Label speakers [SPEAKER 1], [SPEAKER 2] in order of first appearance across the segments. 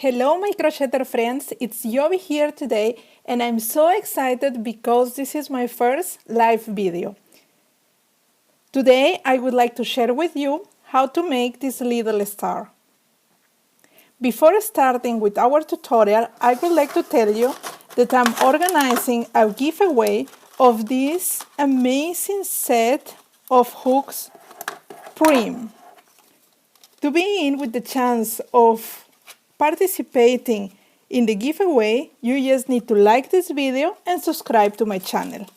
[SPEAKER 1] Hello my crocheter friends, it's Yobi here today and I'm so excited because this is my first live video. Today I would like to share with you how to make this little star. Before starting with our tutorial, I would like to tell you that I'm organizing a giveaway of this amazing set of hooks Prim. To be in with the chance of participating in the giveaway, you just need to like this video and subscribe to my channel.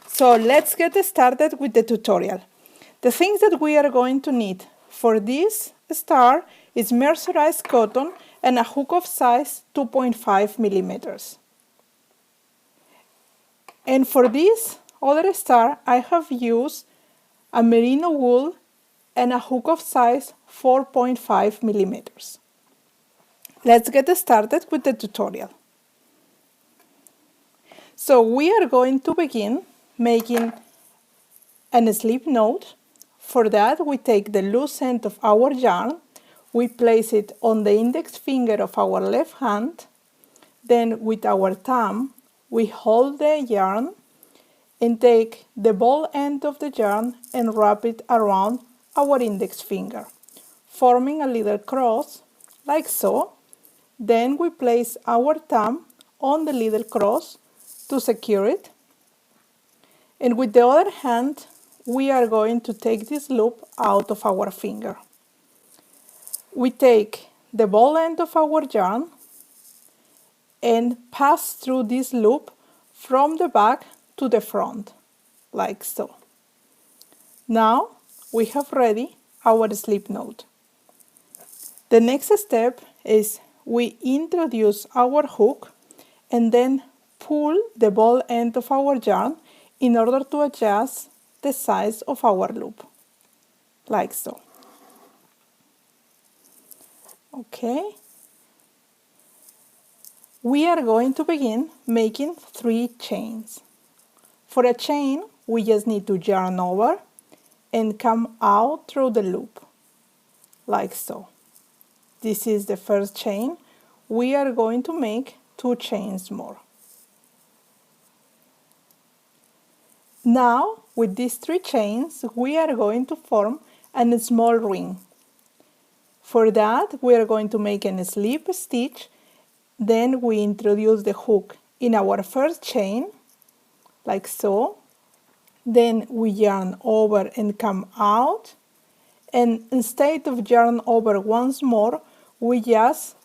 [SPEAKER 1] So let's get started with the tutorial. The things that we are going to need for this star is mercerized cotton and a hook of size 2.5 millimeters. And for this other star, I have used a merino wool and a hook of size 4.5 millimeters. Let's get started with the tutorial. So we are going to begin making a slip knot. For that, we take the loose end of our yarn, we place it on the index finger of our left hand, then with our thumb we hold the yarn and take the ball end of the yarn and wrap it around our index finger, forming a little cross like so. Then we place our thumb on the little cross to secure it. And with the other hand, we are going to take this loop out of our finger. We take the ball end of our yarn and pass through this loop from the back to the front, like so. Now we have ready our slip knot. The next step is we introduce our hook and then pull the ball end of our yarn in order to adjust the size of our loop, like so. Okay. We are going to begin making 3 chains. For a chain, we just need to yarn over and come out through the loop, like so. This is the first chain. We are going to make 2 chains more. Now, with these 3 chains, we are going to form a small ring. For that, we are going to make a slip stitch. Then we introduce the hook in our first chain, like so. Then we yarn over and come out. And instead of yarn over once more, we just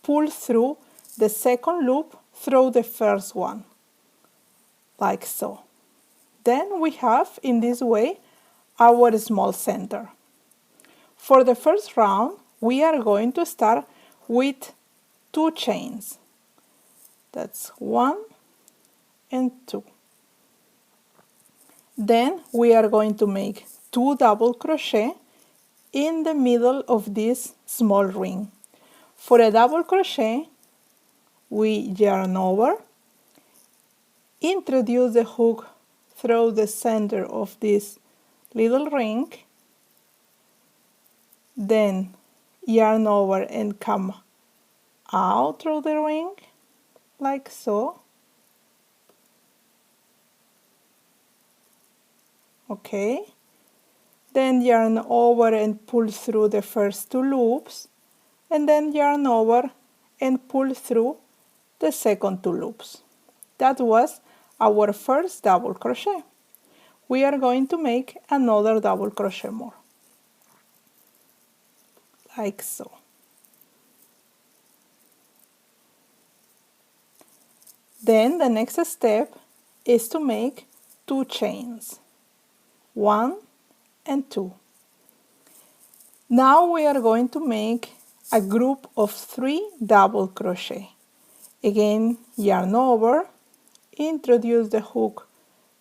[SPEAKER 1] pull through the second loop through the first one, like so. Then we have, in this way, our small center. For the first round, we are going to start with 2 chains. That's 1 and 2. Then we are going to make 2 double crochet in the middle of this small ring. For a double crochet, we yarn over, introduce the hook through the center of this little ring, then yarn over and come out through the ring, like so. Okay. Then yarn over and pull through the first 2 loops, and then yarn over and pull through the second 2 loops. That was our first double crochet. We are going to make another double crochet more, like so. Then the next step is to make 2 chains, 1 and 2. Now we are going to make a group of 3 double crochet. Again, yarn over, introduce the hook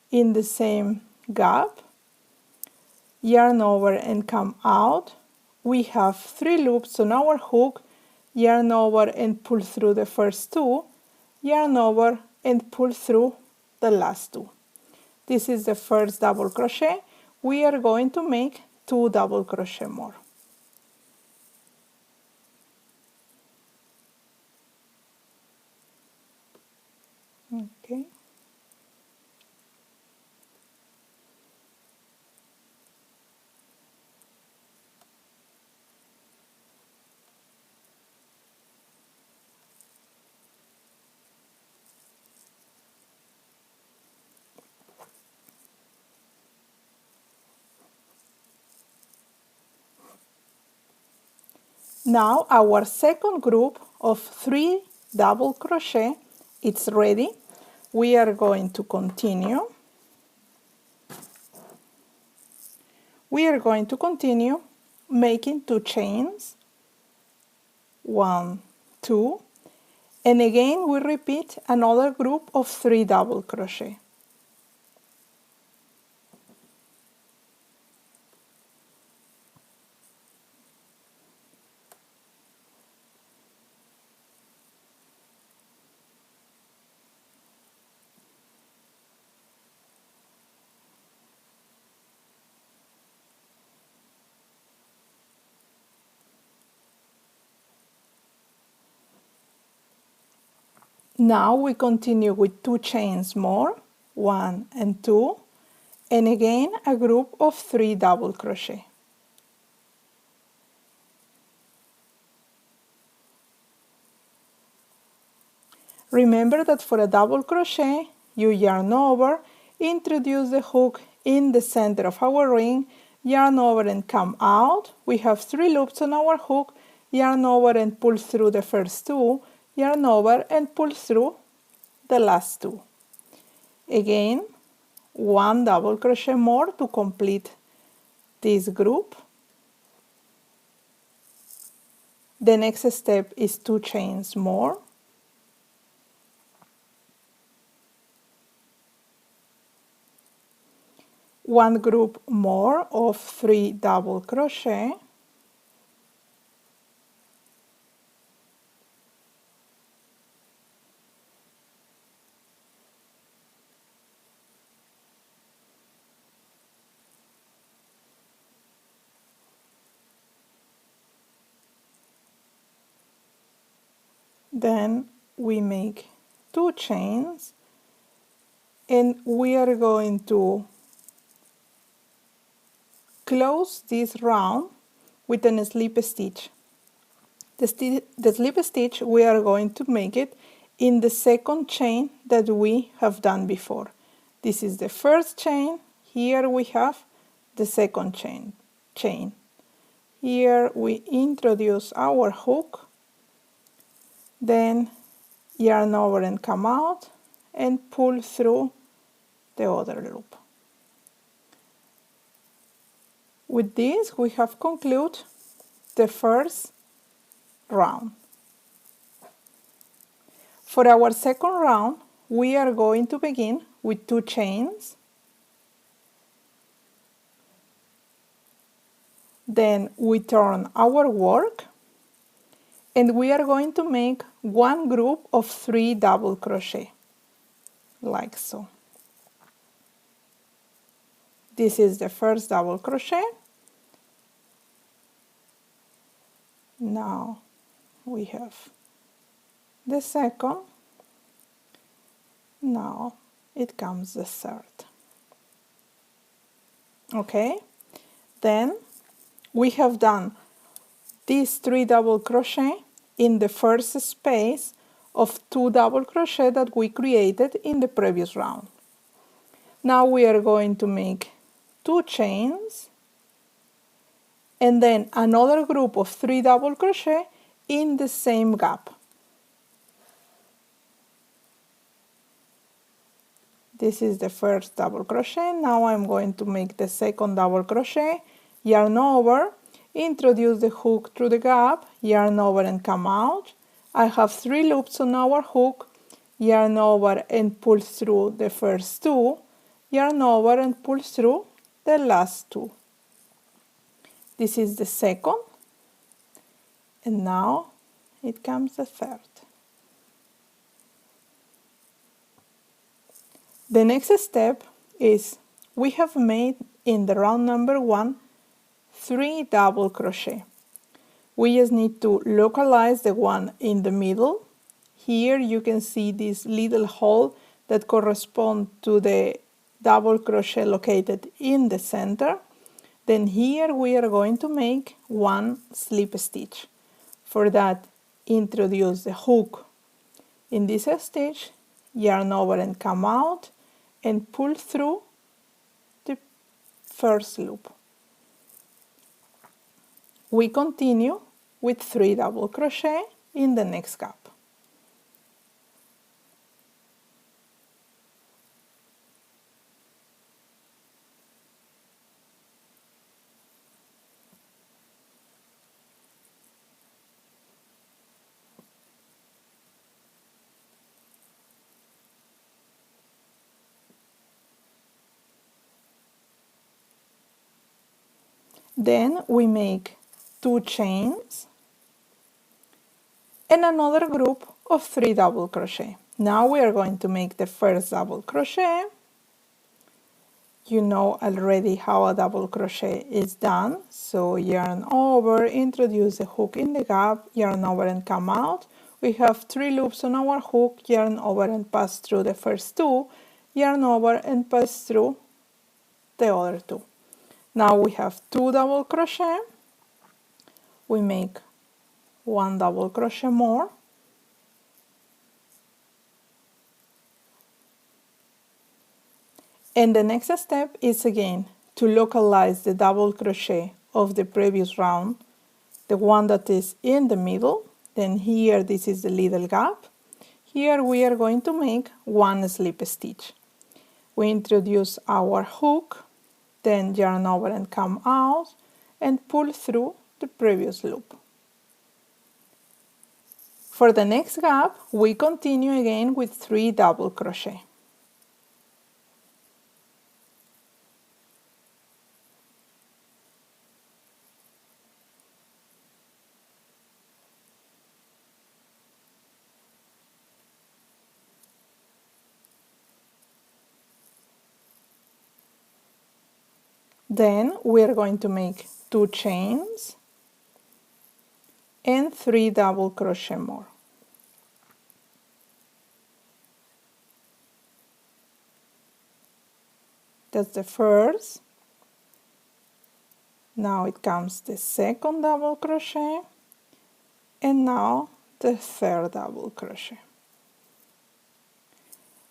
[SPEAKER 1] in the same gap, yarn over and come out. We have 3 loops on our hook, yarn over and pull through the first 2, yarn over and pull through the last 2. This is the first double crochet. We are going to make 2 double crochet more. Now our second group of 3 double crochet it's ready. We are going to continue. We are going to continue making 2 chains, 1, 2, and again we repeat another group of 3 double crochet. Now we continue with 2 chains more, 1 and 2, and again a group of 3 double crochet. Remember that for a double crochet, you yarn over, introduce the hook in the center of our ring, yarn over and come out. We have 3 loops on our hook, yarn over and pull through the first 2, yarn over and pull through the last 2. Again, 1 double crochet more to complete this group. The next step is 2 chains more. One group more of 3 double crochet. Then we make 2 chains and we are going to close this round with a slip stitch. The slip stitch we are going to make it in the second chain that we have done before. This is the first chain, here we have the second chain. Here we introduce our hook, then yarn over and come out and pull through the other loop. With this we have concluded the first round. For our second round we are going to begin with 2 chains, then we turn our work and we are going to make 1 group of 3 double crochet, like so. This is the first double crochet. Now we have the second. Now it comes the third. Okay, then we have done these 3 double crochet in the first space of 2 double crochet that we created in the previous round. Now we are going to make 2 chains and then another group of 3 double crochet in the same gap. This is the first double crochet. Now I'm going to make the second double crochet, yarn over, introduce the hook through the gap, yarn over and come out. I have 3 loops on our hook, yarn over and pull through the first 2, yarn over and pull through the last 2. This is the second, and now it comes the third. The next step is we have made in the round number 1 3 double crochet. We just need to localize the one in the middle. Here you can see this little hole that corresponds to the double crochet located in the center. Then here we are going to make 1 slip stitch. For that, introduce the hook in this stitch, yarn over and come out, and pull through the first loop. We continue with 3 double crochet in the next gap. Then we make 2 chains and another group of 3 double crochet. Now we are going to make the first double crochet. You know already how a double crochet is done, so yarn over, introduce the hook in the gap, yarn over and come out. We have 3 loops on our hook, yarn over and pass through the first 2, yarn over and pass through the other 2. Now we have 2 double crochet, we make 1 double crochet more, and the next step is again to localize the double crochet of the previous round, the one that is in the middle. Then here this is the little gap. Here we are going to make 1 slip stitch. We introduce our hook, then yarn over and come out and pull through the previous loop. For the next gap, we continue again with 3 double crochet. Then we are going to make 2 chains and 3 double crochet more. That's the first. Now it comes the second double crochet, and now the third double crochet.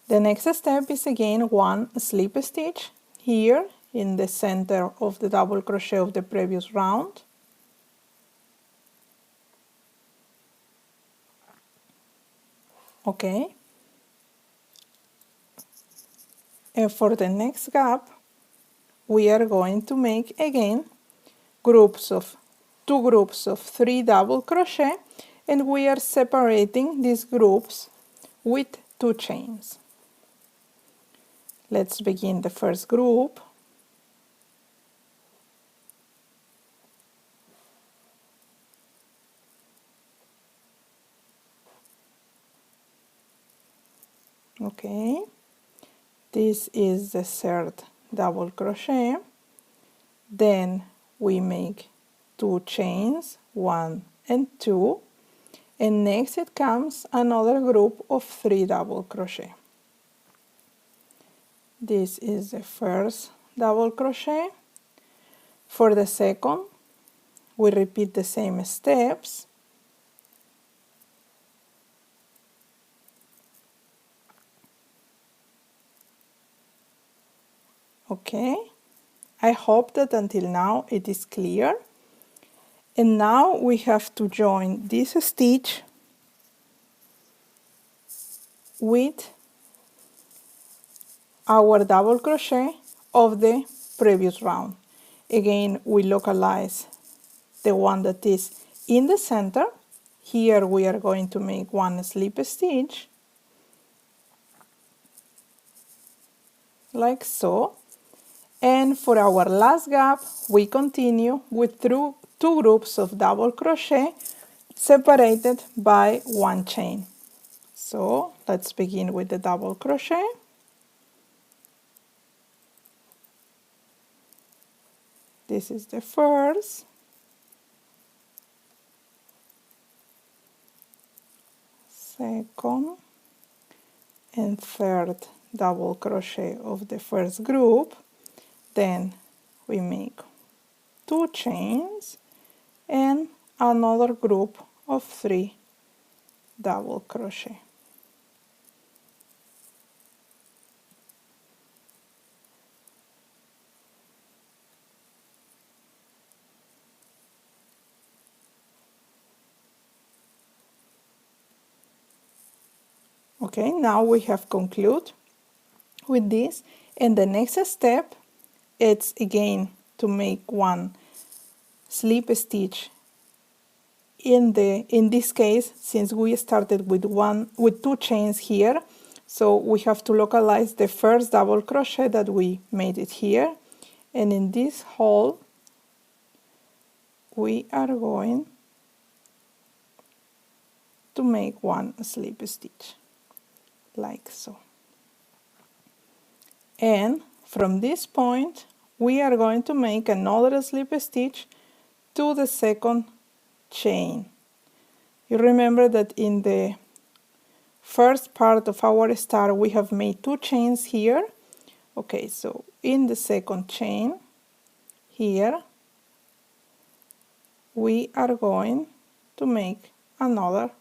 [SPEAKER 1] The next step is again 1 slip stitch here in the center of the double crochet of the previous round. Okay. And for the next gap, we are going to make again groups of 2 groups of 3 double crochet, and we are separating these groups with 2 chains. Let's begin the first group. Okay, this is the third double crochet. Then we make 2 chains, 1 and 2, and next it comes another group of 3 double crochet. This is the first double crochet. For the second, we repeat the same steps. Okay, I hope that until now it is clear. And now we have to join this stitch with our double crochet of the previous round. Again, we localize the one that is in the center. Here we are going to make 1 slip stitch, like so. And for our last gap, we continue with 2 groups of double crochet separated by 1 chain. So let's begin with the double crochet. This is the first, second, and third double crochet of the first group. Then we make 2 chains and another group of 3 double crochet. Okay, now we have concluded with this, and the next step it's again to make one slip stitch in this case, since we started with two chains here, so we have to localize the first double crochet that we made it here, and in this hole we are going to make one slip stitch like so. And from this point we are going to make another slip stitch to the second chain. You remember that in the first part of our star we have made two chains here. Okay, so in the second chain here we are going to make another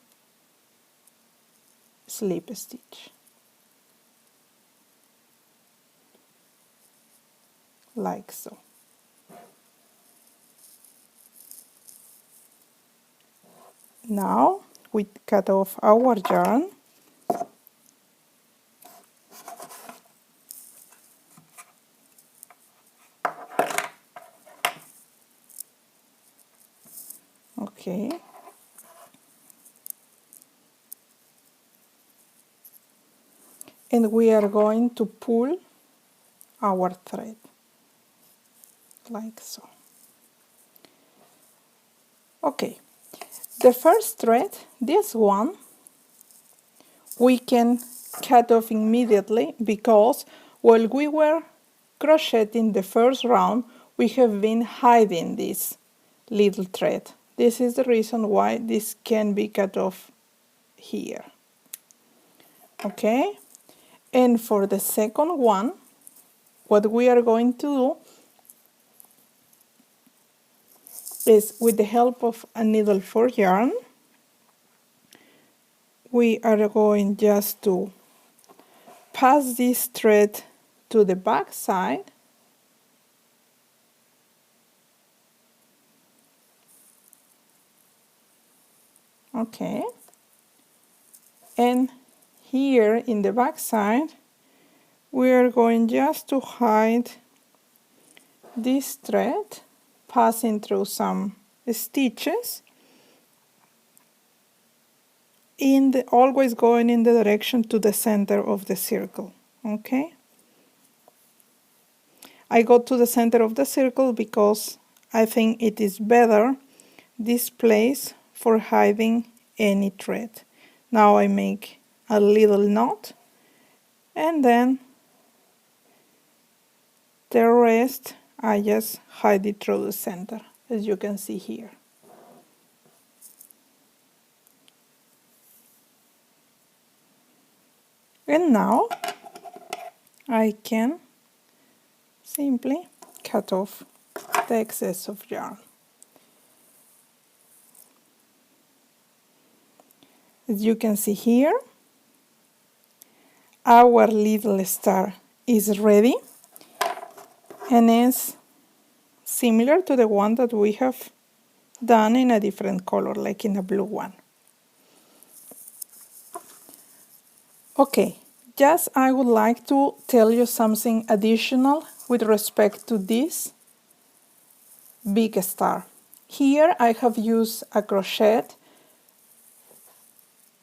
[SPEAKER 1] slip stitch like so. Now we cut off our yarn okay, and we are going to pull our thread like so. Okay, the first thread, this one, we can cut off immediately because while we were crocheting the first round we have been hiding this little thread. This is the reason why this can be cut off here. Okay, and for the second one what we are going to do is, with the help of a needle for yarn, we are going just to pass this thread to the back side okay, and here in the back side we are going just to hide this thread, passing through some stitches, always going in the direction to the center of the circle. Okay, I go to the center of the circle because I think it is better this place for hiding any thread. Now I make a little knot and then the rest I just hide it through the center, as you can see here. And now I can simply cut off the excess of yarn. As you can see here, our little star is ready and is similar to the one that we have done in a different color, like in a blue one. Okay, just I would like to tell you something additional with respect to this big star. Here I have used a crochet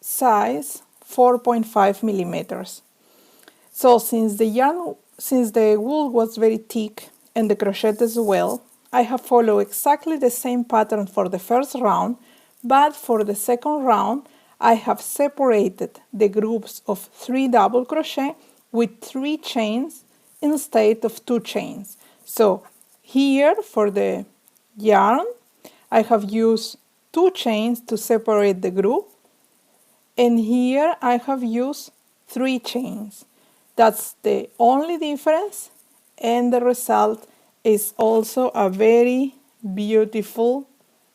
[SPEAKER 1] size 4.5 millimeters. So since the wool was very thick and the crochet as well, I have followed exactly the same pattern for the first round, but for the second round I have separated the groups of 3 double crochet with 3 chains instead of 2 chains. So here for the yarn I have used 2 chains to separate the group, and here I have used 3 chains. That's the only difference, and the result is also a very beautiful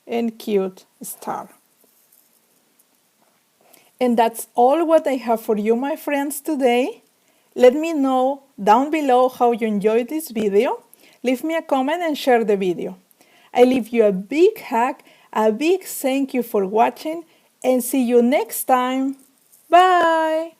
[SPEAKER 1] and cute star. And that's all what I have for you, my friends, today. Let me know down below how you enjoyed this video. Leave me a comment and share the video. I leave you a big hug, a big thank you for watching, and see you next time. Bye!